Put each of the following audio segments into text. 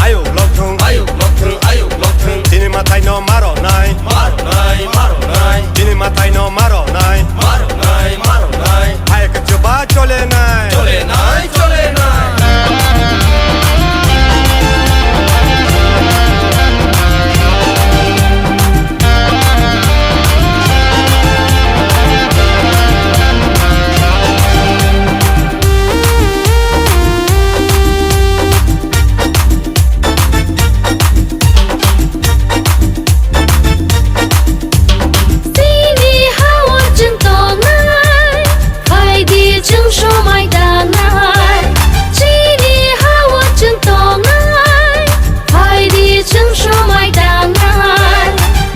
ayo lokthung Tini matai no maro nai Tini matai no maro nai Hai ke coba chole nai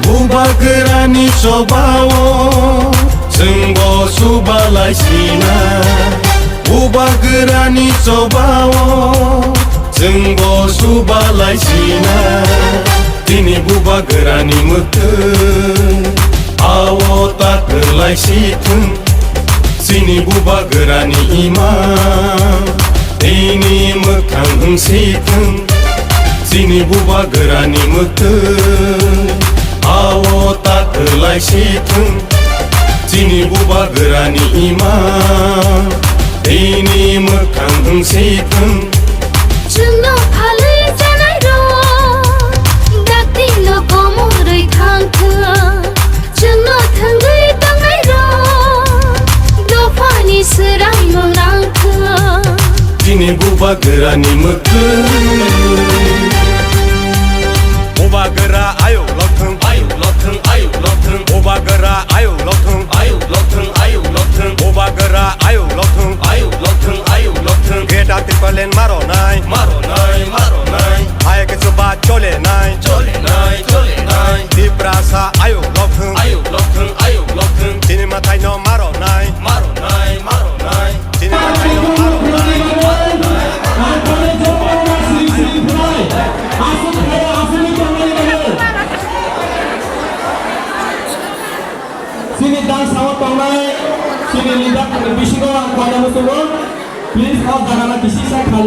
Bubagrani cobawo Sengbo subalai sina Bubagrani cobawo Sengbo subalai sina Tini bubagrani mutu Awo takelai situn Sini bubagrani imam Tini mekang situn Sini bubagrani mutu Awo takelai situn Sini bubagrani imam Ini mekang situn Juno pale janai ro Dakti lo komo roi thang thua Juno thangai tangai ro Do pani serai mo nang thua Sini bubagrani mekang Bubagra ayo lokthung Bubagra ayo lokthung Bubagra ayo lokthung Geta tipalen maro nai Hai ke coba chole nai Diprasa ayo lokthung Tini matai no maro nai Tini matai no maro nai Sini dan sama tongnai, sini lihat bisi ko ang kaya mo tulong. Please, all jangan bisi sa kal.